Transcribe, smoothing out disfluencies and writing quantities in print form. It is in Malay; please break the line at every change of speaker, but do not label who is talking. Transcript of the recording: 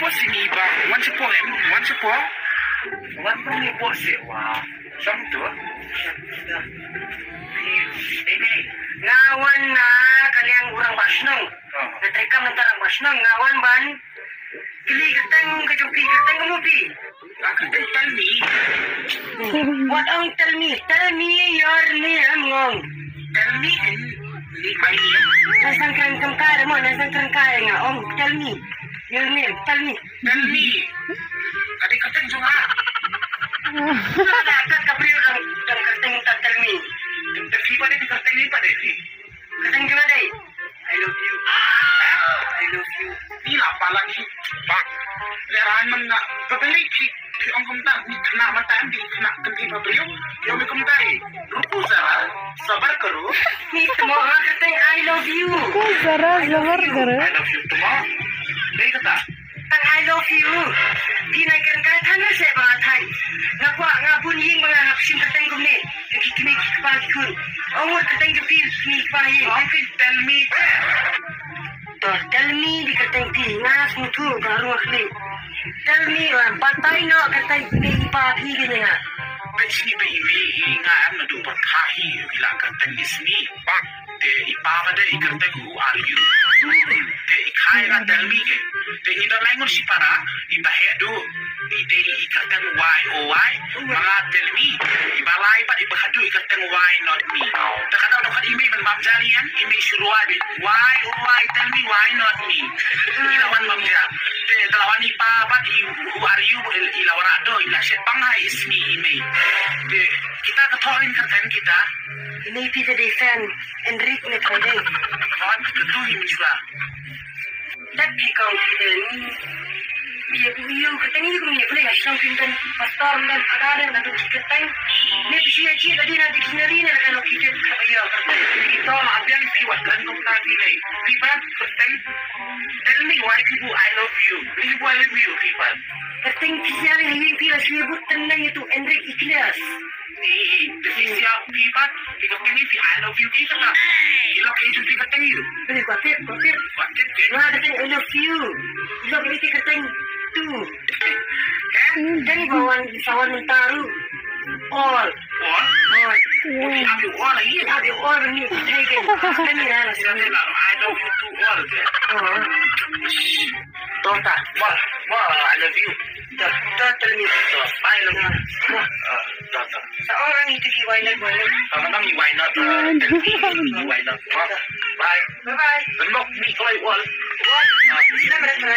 po sini ba? Wan sepo em, wan sepo. Wan pun ni po sewa. Sang tu. Ini ngawan na kalian orang Basnong. Mereka mentara Basnong ngawan ban. Kili keteng kejumpi keteng kemupi. Aku tell me. What tell me? Tell me your name ngong. Tell me ni mai ni. Nasang kan kare mo, nasang kan kare nga om. Tell me your name. Tell me. Tell me. Kadi keteng juga. Ada kapriu dan keteng tak tell me. Tapi pada di keteng ni pada si. Keteng gimana deh? I love you. I love you. Ni apa lagi? Bang. Lerahan mana? Kebeli si ông công tác ni kena mata di kena kenti pabriu. Yang mi kumtai. Rupu zara. Sabar karo. Ni semua keteng I love you.
Zara sabar karo.
I love you semua. Dei kata. Tang I love you. Dinaikkan kata na saya bangatai. Ngapa ngabun ying mga hapsin keteng kumne. Kikini kipagkun. Umur keteng jupil ni kipahin. Okay, tell me. Tell me di keteng ti ngas mutu baru akhli. Tell me orang patay no keteng ni pagi gini nga. Betsini be imi nga am na dupat kahi bila keteng isni. Bang, te ipapa de iketeng who are you? Te ikai nga tell me ke. Te ina langon si para ibahe do. Ide iketeng why oh why? Mga tell me. Ibalay pa ibahadu iketeng why not me. Takadaw dapat imi man mamjalian imi suruabi. Why oh why tell me why not me? Ilawan mamja. Te dalawan ipapa who are you ilawan ado ilasyet banghay ismi imi. Te kita ketorin keteng kita. Ini kita defend Enrique ni tadi. Kawan kita ini juga. Tapi kau kita ni, dia keteng ni kau ni boleh asal kita pastor dan ada dan keteng. Ni pesiaci tadi nanti kinari nak kalau kita kaya. Kita ada yang siwat dan kita ni. Kita keteng. Tell me why people I love you. People I love you people. Keteng kisah ni pila sebut tentang itu Enrique Ikhlas. Jadi siap pipat, kita kini si I love you kita tak. Kita kini cuma kita ni. Ini kuatir. Nah, kita I love you. Kita kini kita tu. Jadi bawan mentaru. All. Abi all lagi. Abi all ni. Kami dah lah. I love you too all. Tonta, I love you. Tell me I love you. Seorang itu why not? Sama-sama why not? Why not? Bye. Bye. Benok ni kau wall. Sila mereka.